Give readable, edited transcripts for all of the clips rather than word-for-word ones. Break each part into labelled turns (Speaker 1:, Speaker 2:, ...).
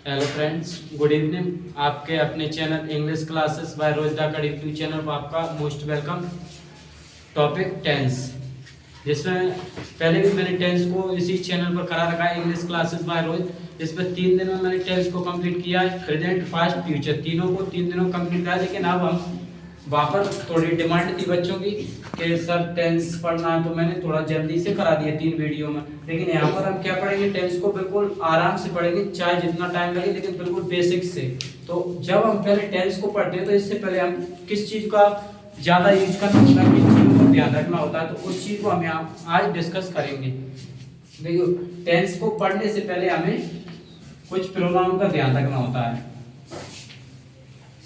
Speaker 1: Hello friends, good evening. आपके अपने channel English classes bye Rojda का यूट्यूब चैनल पर आपका मोस्ट वेलकम। टॉपिक टेंस, जिसमें पहले भी मैंने टेंस को इसी चैनल पर करा रखा है, इंग्लिश क्लासेस बाय रोज। इसमें 3 दिन में मैंने टेंस को कंप्लीट किया है, प्रेजेंट पास्ट फ्यूचर, तीनों को 3 दिनों कंप्लीट किया। लेकिन अब हम वापस थोड़ी डिमांड थी बच्चों की कि सर टेंस पढ़ना है, तो मैंने थोड़ा जल्दी से करा दिया 3 वीडियो में। लेकिन यहाँ पर हम क्या पढ़ेंगे, टेंस को बिल्कुल आराम से पढ़ेंगे, चाहे जितना टाइम लगे, लेकिन बिल्कुल बेसिक से। तो जब हम पहले टेंस को पढ़ते हैं तो इससे पहले हम किस चीज का ज्यादा यूज करना होता है, किस चीजों को ध्यान रखना होता है, तो उस चीज को हम यहाँ आज डिस्कस करेंगे। देखिए, टेंस को पढ़ने से पहले हमें कुछ प्रोनाउन का ध्यान रखना होता है।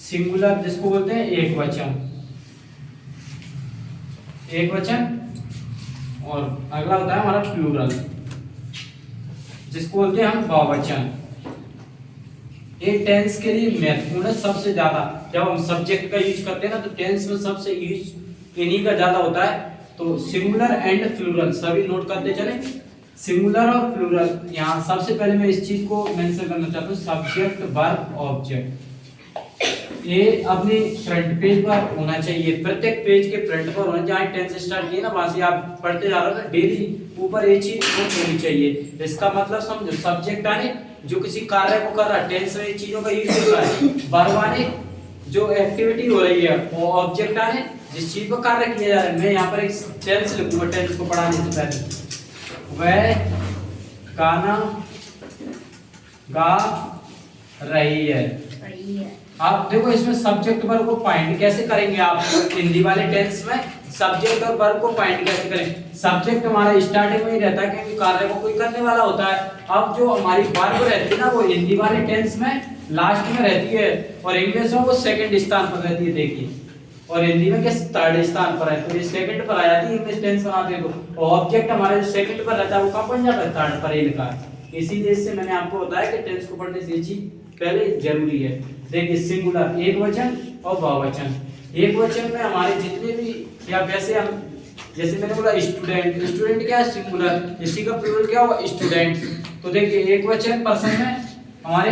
Speaker 1: सिंगुलर जिसको बोलते हैं एक वचन, एक वचन, और अगला होता है हमारा प्लूरल जिसको बोलते हैं हम बहुवचन। ये टेंस के लिए महत्वपूर्ण है सबसे ज्यादा। जब हम सब्जेक्ट का यूज करते हैं ना, तो टेंस में सबसे यूज इन्हीं का ज्यादा होता है। तो सिंगुलर एंड प्लूरल सभी नोट करते चले। सिंगुलर और प्लूरल, यहाँ सबसे पहले मैं इस चीज को मेंशन करना चाहता हूँ, सब्जेक्ट वर्ब ऑब्जेक्ट। ये अपने फ्रंट पेज पर होना चाहिए, प्रत्येक पेज के फ्रंट पर होना। जहाँ टेंस स्टार्ट किए ना, वहां से आप पढ़ते जा रहे हो, डेली ऊपर ये चीज होनी चाहिए। इसका मतलब समझो, सब्जेक्ट आने जो किसी कार्य को कर रहा है, टेंस में चीजों का यूज होता है। वर्ब आने जो एक्टिविटी हो रही है, वो ऑब्जेक्ट आने जिस चीज पर कार्य किया जा रहा है। मैं यहाँ पर एक टेंस लिखूंगा, टेंस को पढ़ाने से पहले। वह गाना गा रही है। आप देखो, इसमें सब्जेक्ट वर्ब को फाइंड कैसे करेंगे आप हिंदी वाले टेंस में। सब्जेक्ट और वर्ब को फाइंड कैसे करें। सब्जेक्ट हमारा स्टार्टिंग में ही रहता है, क्योंकि कार्य को कोई करने वाला होता है। अब जो हमारी वर्ब रहती है ना, वो हिंदी वाले टेंस में लास्ट में रहती है, और इंग्लिश में वो सेकंड स्थान पर रहती है। देखिए, और हिंदी में क्या थर्ड स्थान पर है, तो ये सेकंड पर आ जाती है इंग्लिश टेंस बनाते हैं। तो ऑब्जेक्ट हमारा जो सेकंड पर रहता है, वो कहाँ बन जाता है, थर्ड पर ही लिखा है। इसीलिए इससे मैंने आपको बताया कि टेंस को पढ़ने से ये चीज पहले जरूरी है। देखिए, सिंगुलर एक वचन और बहुवचन। एक वचन में हमारे जितने भी, या वैसे हम जैसे मैंने बोला स्टूडेंट, स्टूडेंट क्या है, सिंगुलर। इसी का प्लूरल क्या हुआ, स्टूडेंट। तो देखिए, एक वचन पर्सन में हमारे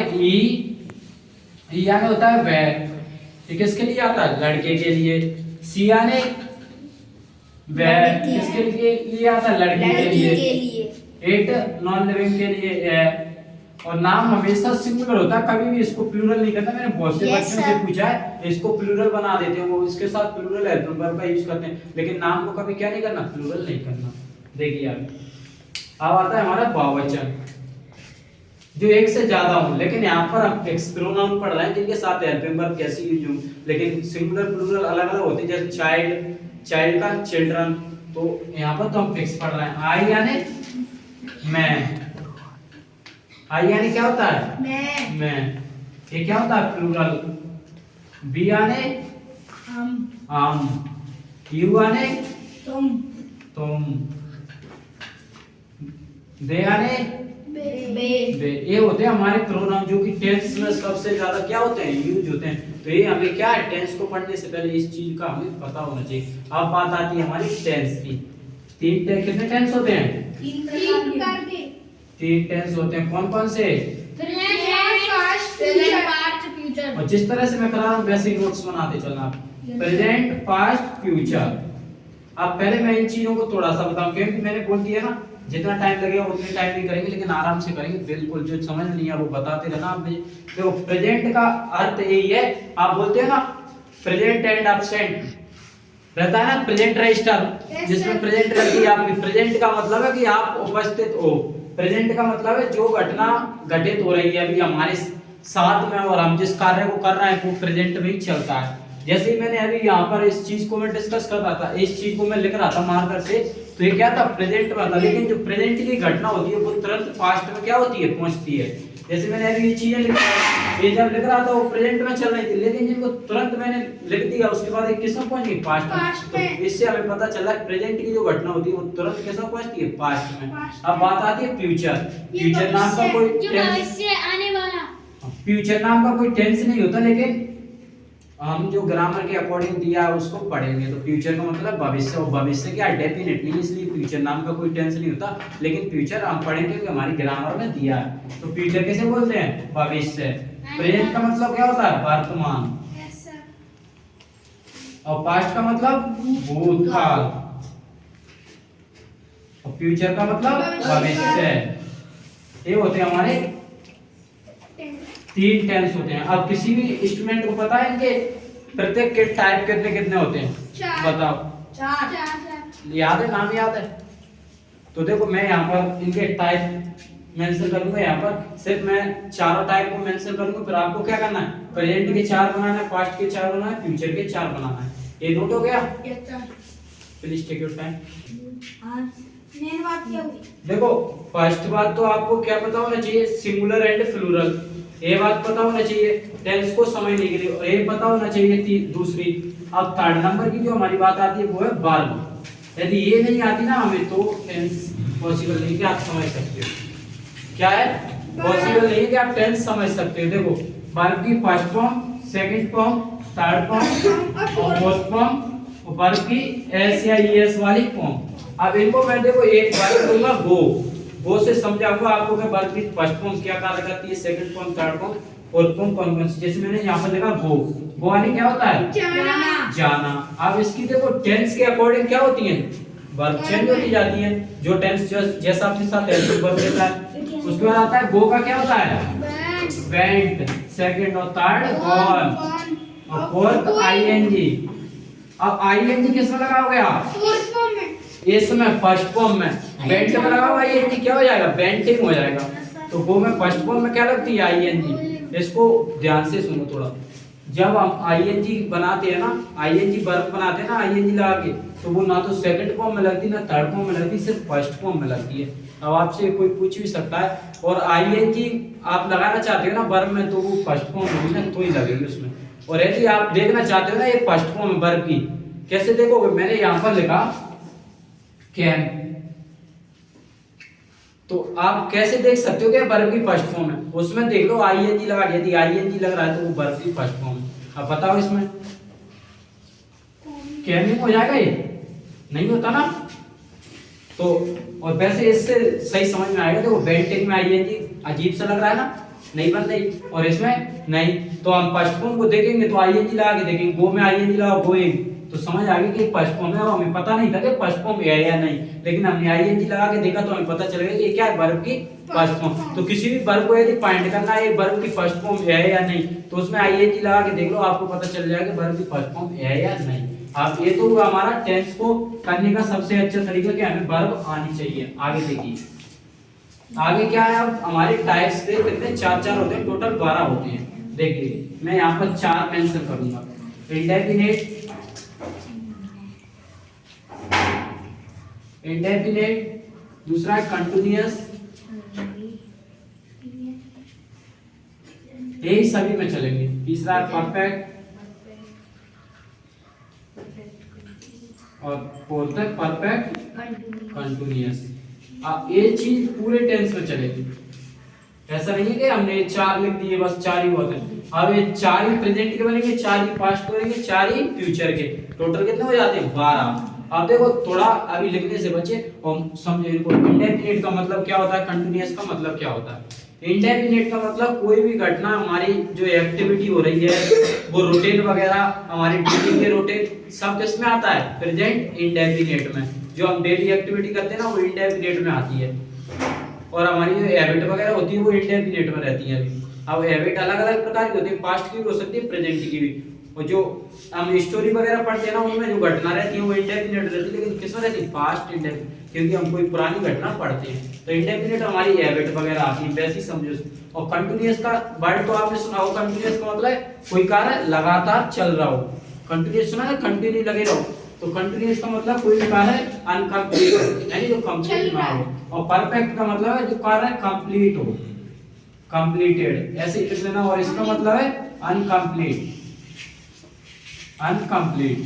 Speaker 1: ई आने होता है वह, ये किसके लिए आता है, लड़के के लिए। सी आने वह किसके लिए आता है, लड़के के लिए। एट नॉन लिविंग के लिए है। और नाम हमेशा सिंगुलर होता है, कभी भी इसको प्लूरल नहीं करना। मैंने बहुत से बच्चों से पूछा है, इसको प्लूरल बना देते हैं, वो इसके साथ प्लूरल है वर्ब का यूज करते हैं, लेकिन नाम को कभी क्या नहीं करना, प्लूरल नहीं करना। देखिए, अब आता है हमारा बहुवचन, जो एक से ज्यादा हो। लेकिन यहाँ पर हम फिक्स प्रोनाउन पढ़ रहे हैं, जिनके साथ हेल्पिंग वर्ब कैसे यूज हो। लेकिन सिंगुलर प्लूरल अलग अलग होते हैं, जैसे चाइल्ड, चाइल्ड का चिल्ड्रन। तो यहाँ पर तो हम फिक्स पढ़ रहे हैं। आई यानी मैं, आई यानी क्या होता है, मैं। ये क्या होता है, प्लूरल। बी आने हम, यू आने तुम, दे आने बे। ये होते हैं हमारे प्रोनाउन, जो कि टेंस में सबसे ज्यादा क्या होते हैं, यूज होते हैं। तो ये हमें क्या है, टेंस को पढ़ने से पहले इस चीज का हमें पता होना चाहिए। अब बात आती है हमारी टेंस की। कितने टेंस होते हैं, 3 टेंस होते हैं। कौन कौन से, और जिस तरह से मैं करा रहा हूँ वैसे ही नोट्स बनाते चलना। Present, past, future. अब पहले मैं इन चीजों को थोड़ा सा बताऊं, क्योंकि मैंने बोल दिया ना, जितना टाइम लगेगा उतने टाइम नहीं करेंगे, लेकिन आराम से करेंगे। बिल्कुल जो समझ नहीं है वो बताते रहना। आप देखो, प्रेजेंट का अर्थ यही है, आप बोलते हैं ना प्रेजेंट एंड एब्सेंट रहता है ना, प्रेजेंट रजिस्टर जिसमें प्रेजेंट रहती है आपकी। प्रेजेंट का मतलब है कि आप उपस्थित हो। प्रेजेंट का मतलब है जो घटना घटित हो रही है अभी हमारे साथ में, और हम जिस कार्य को कर रहे हैं वो प्रेजेंट में ही चलता है। जैसे ही मैंने अभी यहाँ पर इस चीज को मैं डिस्कस कर रहा था, इस चीज को मैं लिख रहा था मार्कर से, तो ये क्या था, प्रेजेंट में था। लेकिन जो प्रेजेंट की घटना होती है वो तुरंत पास्ट में क्या होती है, पहुंचती है। जैसे मैंने अभी ये चीजें लिखी, ये जब लिख रहा था वो प्रेजेंट में चल रही थी, लेकिन जिनको तुरंत मैंने लिख दिया उसके बाद एक किस में पहुंच गई, पास्ट में। तो इससे हमें पता चला प्रेजेंट की जो घटना होती है वो तुरंत किस में पहुंचती है, पास्ट में। अब बात आती है फ्यूचर। फ्यूचर नाम का कोई टेंस, फ्यूचर नाम का कोई टेंस नहीं होता, लेकिन हम जो ग्रामर के अकॉर्डिंग दिया है उसको पढ़ेंगे। तो फ्यूचर का मतलब भविष्य, और भविष्य क्या डेफिनेटली, इसलिए फ्यूचर नाम का कोई टेंस नहीं होता, लेकिन फ्यूचर हम पढ़ेंगे क्योंकि हमारी ग्रामर में दिया है। तो फ्यूचर कैसे बोलते हैं? भविष्य। प्रेजेंट का मतलब क्या होता है? वर्तमान। और पास्ट का मतलब भूतकाल, और फ्यूचर का मतलब भविष्य। ये होते हैं हमारे 3 टेंस होते हैं। अब किसी भी स्टूडेंट को पता है इनके प्रत्येक के टाइप कितने कितने होते हैं? बताओ। 4 याद है? नाम याद है? तो देखो मैं यहाँ पर इनके टाइप मेंशन करूंगा। यहाँ पर सिर्फ मैं चारों टाइप को मेंशन करूंगा, फिर आपको क्या करना है? प्रेजेंट के 4 बनाना है, पास्ट के 4 बनाना है, फ्यूचर के 4 बनाना है। ये नोट हो गया? Please take your time.
Speaker 2: Main बात क्या हुई?
Speaker 1: देखो फर्स्ट बात तो आपको क्या पता होना चाहिए? Singular and plural. ये बात पता होना चाहिए टेंस को समझने के लिए, और ये पता होना चाहिए दूसरी। अब थर्ड नंबर की जो हमारी बात आती है वो है वर्ब। यदि ये नहीं आती ना हमें, तो टेंस पॉसिबल नहीं कि आप समझ सकते हो। क्या है? पॉसिबल नहीं कि आप टेंस समझ सकते हो। देखो वर्ब की first form, second form, third form और फोर्थ फॉर्म, और वर्ब की एस या ईएस वाली फॉर्म। अब इनको मैं देखो एक बार दूंगा गो से समझाऊंगा आपको कि वर्ब की फर्स्ट फॉर्म क्या कार्य करती है, second form, third form, fourth form कौन सी। जैसे मैंने यहाँ पर लिखा गो वाली क्या होता है? जाना। अब इसकी देखो टेंस के अकॉर्डिंग क्या होती है? वर्ब चेंज होती जाती है। जो टेंस जैसा आपके साथ वर्ब रहता है, उसके बाद आता है गो का क्या होता है? वेंट। सेकंड और थर्ड गॉन, और फोर्थ आईएनजी। अब आईएनजी किस में लगाओगे आप? इसमें फर्स्ट फॉर्म में। वेंट में लगा हुआ आईएनजी क्या हो जाएगा? वेंटिंग हो जाएगा। तो गो में फर्स्ट फॉर्म में क्या लगती है? आईएनजी। इसको ध्यान से सुनो थोड़ा। जब हम आईएनजी बनाते हैं ना, आईएनजी वर्ब बनाते हैं ना आईएनजी लगा के, तो वो ना तो सेकंड फॉर्म में लगती, ना थर्ड फॉर्म में लगती, सिर्फ फर्स्ट फॉर्म में लगती है। अब आपसे कोई पूछ भी सकता है, और आईएनजी आप लगाना चाहते हो ना वर्ब में, तो वो फर्स्ट फॉर्म होगी ना, तो ही लगेगी उसमें। और यदि आप देखना चाहते हो ना ये फर्स्ट फॉर्म है वर्ब की, कैसे देखोगे? मैंने यहाँ पर लिखा कैन, तो आप कैसे देख सकते हो कि वर्ब की फर्स्ट फॉर्म है? उसमें देख लो आईएनजी लगा, यदि आईएनजी लग रहा है तो वो वर्ब की फर्स्ट फॉर्म है। अब बताओ इसमें कैन हो जाएगा? ये नहीं होता ना। तो और वैसे इससे सही समझ में आएगा। देखो वेंटिंग में आईएनजी अजीब सा लग रहा है ना, नहीं बन रही, और इसमें नहीं। तो हम फर्स्ट फॉर्म को देखेंगे तो आईएनजी लगा के देखेंगे। गो में आईएनजी लगाओ गोइंग, तो समझ आ गई कि फर्स्ट फॉर्म है। और हमें पता नहीं था कि फर्स्ट फॉर्म है या नहीं, लेकिन हमने आईएनजी लगा के देखा तो हमें पता चल गया कि ये क्या है? वर्ब की फर्स्ट फॉर्म। तो किसी भी वर्ब को यदि फाइंड करना है वर्ब की फर्स्ट फॉर्म है या नहीं, तो उसमें आईएनजी लगा के देख लो, आपको पता चल जाएगा कि वर्ब की फर्स्ट फॉर्म है या नहीं। आप ये तो हमारा टेंस को करने का सबसे अच्छा तरीका कि हमें वर्ब आनी चाहिए। आगे देखिए, आगे क्या है? अब हमारे टाइप्स से कितने? 4 होते हैं, टोटल 12 होते हैं। देखिए मैं यहाँ पर 4 मेंशन करूंगा। इंडेफिनिट, इंडेफिनिट, दूसरा है कंटीन्यूअस, यही सभी में चलेंगे। तीसरा है परफेक्ट, और फोर्थ है परफेक्ट कंटीन्यूअस। अब ये चीज पूरे टेंस में चलेगी। ऐसा नहीं है कि हमने 4 लिख दिए बस 4 ही बहुत है। अब ये 4 ही प्रेजेंट के बनेंगे, 4 ही पास्ट के बनेंगे, 4 ही फ्यूचर के। टोटल कितने हो जाते हैं? 12। अब देखो थोड़ा अभी लिखने से बचे और समझे इनको। इंडेफिनिट का मतलब क्या होता है? कंटीन्यूअस का मतलब क्या होता है? इंडेफिनिट का मतलब कोई भी घटना, हमारी जो एक्टिविटी हो रही है वो रूटीन वगैरह, हमारी डेली के रूटीन सब किस में आता है? प्रेजेंट इंडेफिनिट में। जो हम डेली एक्टिविटी करते हैं ना वो इंडेफिनिट में आती है, और हमारी जो हैबिट वगैरह होती है वो इंडेफिनिट में रहती है। अब हैबिट अलग अलग प्रकार की होती है, पास्ट की भी हो सकती है, प्रेजेंट की भी। और जो हम स्टोरी वगैरह पढ़ते हैं ना उनमें जो घटना रहती है वो इंडेफिनिट रहती है, लेकिन किसमें रहती है? पास्ट इंडेफिनिट, क्योंकि हम कोई पुरानी घटना पढ़ते हैं। तो इंडेफिनिट हमारी हैबिट वगैरह आती है, वैसे ही समझो। और कंटीन्यूअस का वर्ड तो आपने सुना हो, कंटीन्यूअस का मतलब कोई कार्य लगातार चल रहा हो। कंटीन्यूअस सुना है? कंटिन्यू लगे रहो। तो कंटीन्यूअस का मतलब कोई भी कार्य अनकंप्लीट, यानी जो कंप्लीट ना हो। और परफेक्ट का मतलब है जो कार्य कंप्लीट हो, कंप्लीटेड, ऐसे ही लिख लेना। और इसका मतलब है अनकंप्लीट, अनकंप्लीट।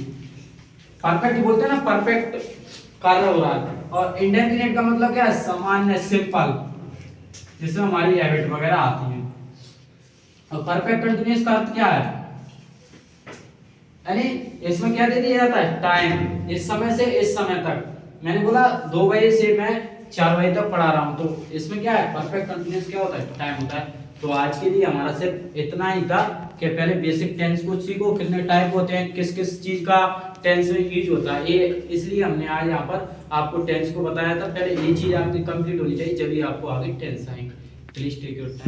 Speaker 1: परफेक्ट बोलते हैं ना, परफेक्ट कार्य हो रहा है। और इंडेफिनिट का मतलब क्या है? सामान्य, सिंपल, जिसमें हमारी हैबिट वगैरह आती है। और परफेक्ट कंटीन्यूअस का अर्थ क्या है? यानी इसमें क्या दे दिया जाता है, टाइम, इस समय से इस समय तक। मैंने बोला 2 बजे से मैं 4 बजे तक पढ़ा रहा हूँ, तो इसमें क्या है, परफेक्ट कंटीन्यूअस क्या होता है, टाइम होता है। तो आज के लिए हमारा सिर्फ इतना ही था कि पहले बेसिक टेंस को सीखो, कितने टाइप होते हैं, किस किस चीज का टेंस में यूज होता है, ये इसलिए हमने आज यहाँ पर आपको टेंस को बताया था। पहले ये चीज आपकी कंप्लीट होनी चाहिए, जब आपको आगे टेंस आएंगे। Please take your time.